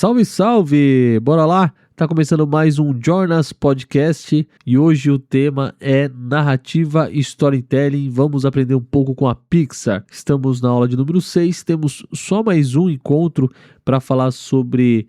Salve, salve! Bora lá? Tá começando mais um Jonas Podcast e hoje o tema é narrativa e storytelling. Vamos aprender um pouco com a Pixar. Estamos na aula de número 6, temos só mais um encontro para falar sobre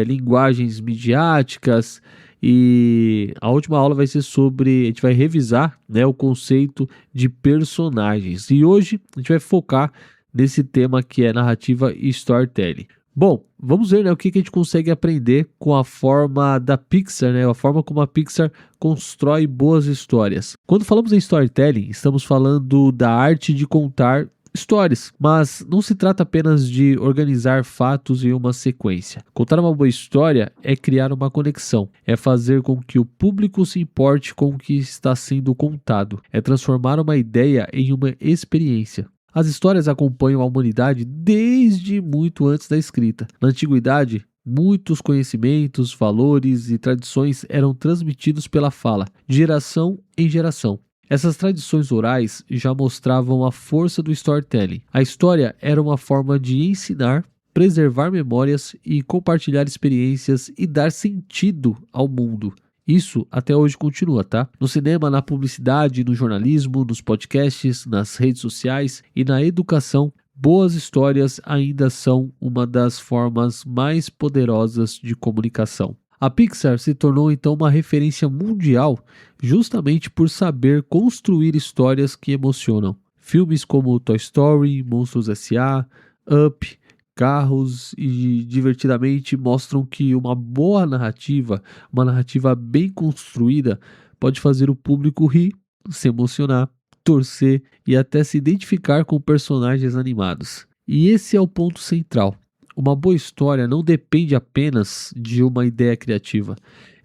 linguagens midiáticas e a última aula vai ser sobre, a gente vai revisar, o conceito de personagens e hoje a gente vai focar nesse tema que é narrativa e storytelling. Bom, vamos ver o que a gente consegue aprender com a forma da Pixar, a forma como a Pixar constrói boas histórias. Quando falamos em storytelling, estamos falando da arte de contar histórias, mas não se trata apenas de organizar fatos em uma sequência. Contar uma boa história é criar uma conexão, é fazer com que o público se importe com o que está sendo contado, é transformar uma ideia em uma experiência. As histórias acompanham a humanidade desde muito antes da escrita. Na antiguidade, muitos conhecimentos, valores e tradições eram transmitidos pela fala, de geração em geração. Essas tradições orais já mostravam a força do storytelling. A história era uma forma de ensinar, preservar memórias e compartilhar experiências e dar sentido ao mundo. Isso até hoje continua, tá? No cinema, na publicidade, no jornalismo, nos podcasts, nas redes sociais e na educação, boas histórias ainda são uma das formas mais poderosas de comunicação. A Pixar se tornou então uma referência mundial justamente por saber construir histórias que emocionam. Filmes como Toy Story, Monstros S.A., Up, Carros e Divertidamente mostram que uma boa narrativa, uma narrativa bem construída, pode fazer o público rir, se emocionar, torcer e até se identificar com personagens animados. E esse é o ponto central. Uma boa história não depende apenas de uma ideia criativa.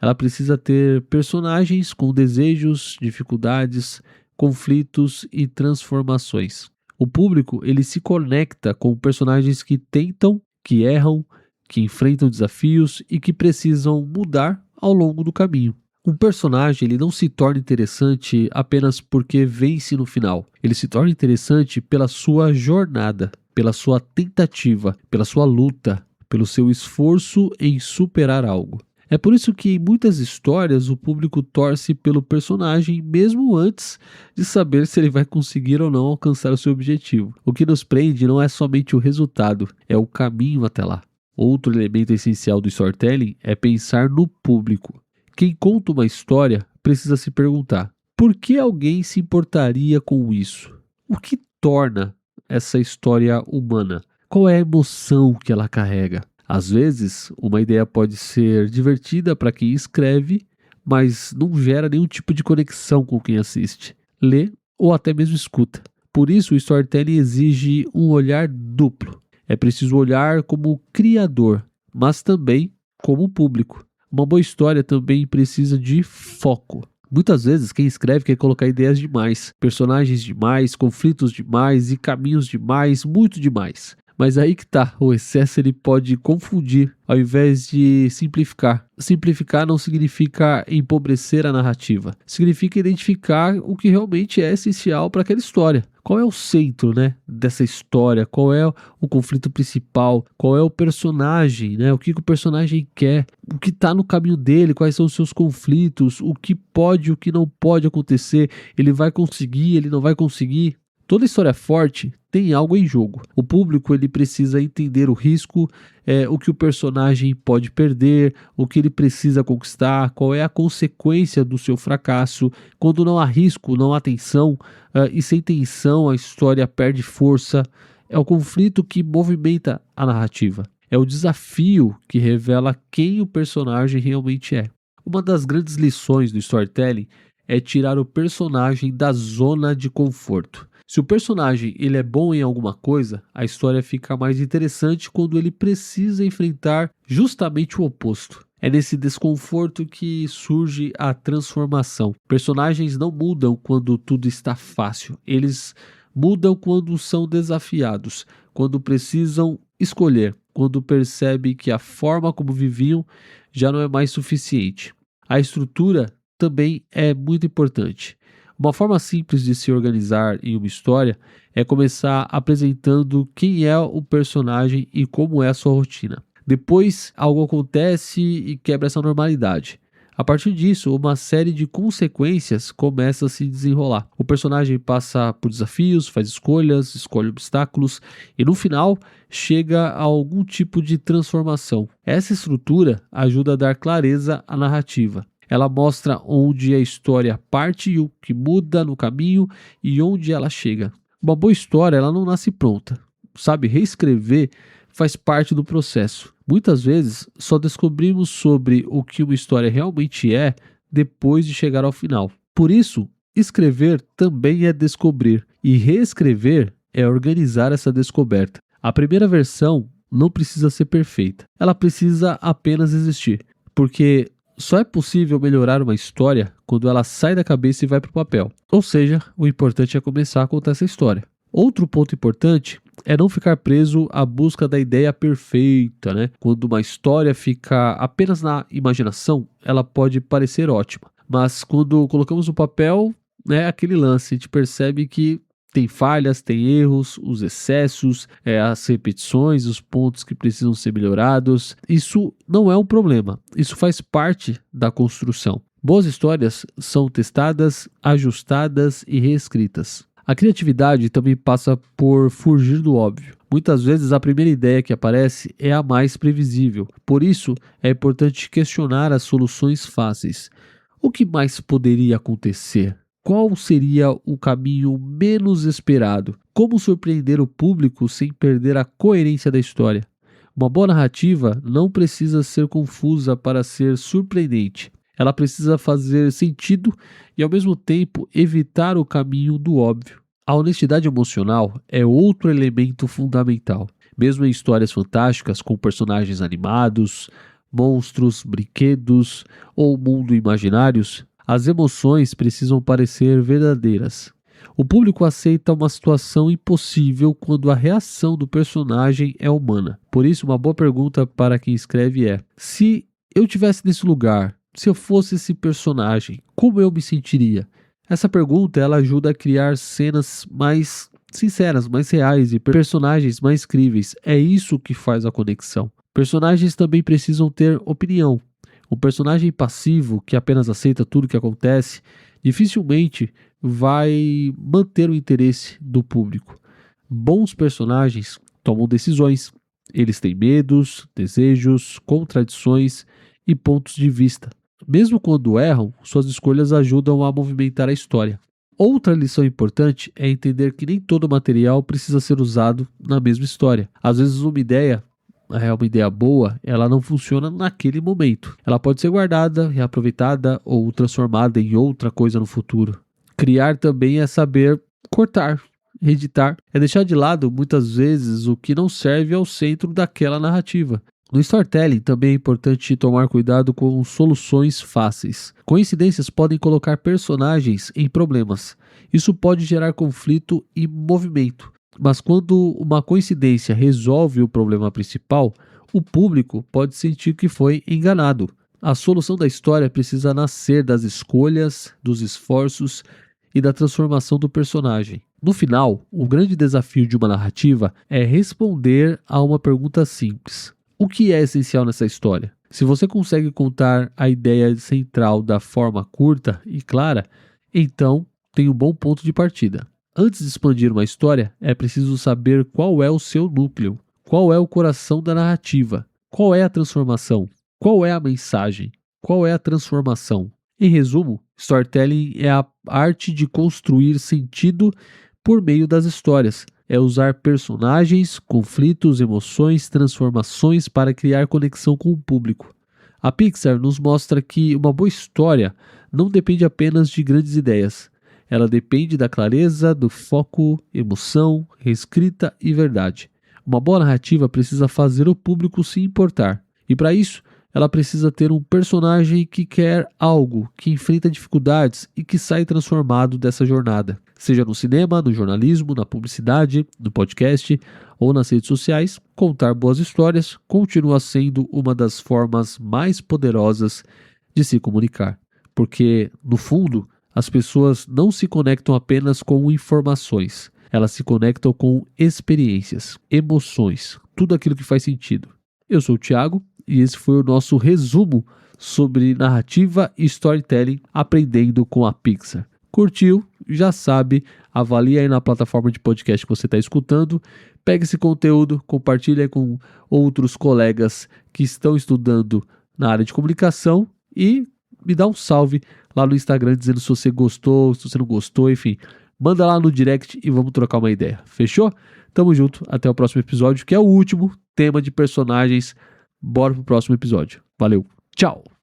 Ela precisa ter personagens com desejos, dificuldades, conflitos e transformações. O público ele se conecta com personagens que tentam, que erram, que enfrentam desafios e que precisam mudar ao longo do caminho. Um personagem ele não se torna interessante apenas porque vence no final. Ele se torna interessante pela sua jornada, pela sua tentativa, pela sua luta, pelo seu esforço em superar algo. É por isso que em muitas histórias o público torce pelo personagem mesmo antes de saber se ele vai conseguir ou não alcançar o seu objetivo. O que nos prende não é somente o resultado, é o caminho até lá. Outro elemento essencial do storytelling é pensar no público. Quem conta uma história precisa se perguntar: por que alguém se importaria com isso? O que torna essa história humana? Qual é a emoção que ela carrega? Às vezes, uma ideia pode ser divertida para quem escreve, mas não gera nenhum tipo de conexão com quem assiste, lê ou até mesmo escuta. Por isso, o storytelling exige um olhar duplo. É preciso olhar como criador, mas também como público. Uma boa história também precisa de foco. Muitas vezes quem escreve quer colocar ideias demais, personagens demais, conflitos demais e caminhos demais, muito demais. Mas aí que tá, o excesso ele pode confundir ao invés de simplificar. Simplificar não significa empobrecer a narrativa, significa identificar o que realmente é essencial para aquela história. Qual é o centro, dessa história? Qual é o conflito principal? Qual é o personagem, O que o personagem quer? O que está no caminho dele? Quais são os seus conflitos? O que pode e o que não pode acontecer? Ele vai conseguir? Ele não vai conseguir? Toda história forte tem algo em jogo. O público ele precisa entender o risco, o que o personagem pode perder, o que ele precisa conquistar, qual é a consequência do seu fracasso. Quando não há risco, não há tensão, e sem tensão a história perde força. É o conflito que movimenta a narrativa. É o desafio que revela quem o personagem realmente é. Uma das grandes lições do storytelling é tirar o personagem da zona de conforto. Se o personagem ele é bom em alguma coisa, a história fica mais interessante quando ele precisa enfrentar justamente o oposto. É nesse desconforto que surge a transformação. Personagens não mudam quando tudo está fácil. Eles mudam quando são desafiados, quando precisam escolher, quando percebem que a forma como viviam já não é mais suficiente. A estrutura também é muito importante. Uma forma simples de se organizar em uma história é começar apresentando quem é o personagem e como é a sua rotina. Depois, algo acontece e quebra essa normalidade. A partir disso, uma série de consequências começa a se desenrolar. O personagem passa por desafios, faz escolhas, escolhe obstáculos e no final chega a algum tipo de transformação. Essa estrutura ajuda a dar clareza à narrativa. Ela mostra onde a história parte e o que muda no caminho e onde ela chega. Uma boa história, ela não nasce pronta. Sabe, reescrever faz parte do processo. Muitas vezes só descobrimos sobre o que uma história realmente é depois de chegar ao final. Por isso, escrever também é descobrir e reescrever é organizar essa descoberta. A primeira versão não precisa ser perfeita, ela precisa apenas existir, porque só é possível melhorar uma história quando ela sai da cabeça e vai para o papel. Ou seja, o importante é começar a contar essa história. Outro ponto importante é não ficar preso à busca da ideia perfeita, né? Quando uma história fica apenas na imaginação, ela pode parecer ótima. Mas quando colocamos no papel, né, aquele lance, a gente percebe que tem falhas, tem erros, os excessos, as repetições, os pontos que precisam ser melhorados. Isso não é um problema, isso faz parte da construção. Boas histórias são testadas, ajustadas e reescritas. A criatividade também passa por fugir do óbvio. Muitas vezes a primeira ideia que aparece é a mais previsível. Por isso, é importante questionar as soluções fáceis. O que mais poderia acontecer? Qual seria o caminho menos esperado? Como surpreender o público sem perder a coerência da história? Uma boa narrativa não precisa ser confusa para ser surpreendente. Ela precisa fazer sentido e, ao mesmo tempo, evitar o caminho do óbvio. A honestidade emocional é outro elemento fundamental. Mesmo em histórias fantásticas com personagens animados, monstros, brinquedos ou mundo imaginários, as emoções precisam parecer verdadeiras. O público aceita uma situação impossível quando a reação do personagem é humana. Por isso, uma boa pergunta para quem escreve é: se eu estivesse nesse lugar, se eu fosse esse personagem, como eu me sentiria? Essa pergunta ela ajuda a criar cenas mais sinceras, mais reais e personagens mais críveis. É isso que faz a conexão. Personagens também precisam ter opinião. Um personagem passivo que apenas aceita tudo que acontece dificilmente vai manter o interesse do público. Bons personagens tomam decisões. Eles têm medos, desejos, contradições e pontos de vista. Mesmo quando erram, suas escolhas ajudam a movimentar a história. Outra lição importante é entender que nem todo material precisa ser usado na mesma história. Às vezes uma ideia boa, ela não funciona naquele momento. Ela pode ser guardada, reaproveitada ou transformada em outra coisa no futuro. Criar também é saber cortar, reeditar. É deixar de lado, muitas vezes, o que não serve ao centro daquela narrativa. No storytelling também é importante tomar cuidado com soluções fáceis. Coincidências podem colocar personagens em problemas. Isso pode gerar conflito e movimento. Mas quando uma coincidência resolve o problema principal, o público pode sentir que foi enganado. A solução da história precisa nascer das escolhas, dos esforços e da transformação do personagem. No final, o grande desafio de uma narrativa é responder a uma pergunta simples: o que é essencial nessa história? Se você consegue contar a ideia central da forma curta e clara, então tem um bom ponto de partida. Antes de expandir uma história, é preciso saber qual é o seu núcleo, qual é o coração da narrativa, qual é a transformação, qual é a mensagem, qual é a transformação. Em resumo, storytelling é a arte de construir sentido por meio das histórias. É usar personagens, conflitos, emoções, transformações para criar conexão com o público. A Pixar nos mostra que uma boa história não depende apenas de grandes ideias. Ela depende da clareza, do foco, emoção, reescrita e verdade. Uma boa narrativa precisa fazer o público se importar. E para isso, ela precisa ter um personagem que quer algo, que enfrenta dificuldades e que sai transformado dessa jornada. Seja no cinema, no jornalismo, na publicidade, no podcast ou nas redes sociais, contar boas histórias continua sendo uma das formas mais poderosas de se comunicar. Porque, no fundo, as pessoas não se conectam apenas com informações, elas se conectam com experiências, emoções, tudo aquilo que faz sentido. Eu sou o Thiago e esse foi o nosso resumo sobre narrativa e storytelling aprendendo com a Pixar. Curtiu? Já sabe, avalie aí na plataforma de podcast que você está escutando, pega esse conteúdo, compartilha com outros colegas que estão estudando na área de comunicação e me dá um salve lá no Instagram dizendo se você gostou, se você não gostou, enfim. Manda lá no direct e vamos trocar uma ideia. Fechou? Tamo junto, até o próximo episódio, que é o último tema de personagens. Bora pro próximo episódio. Valeu, tchau!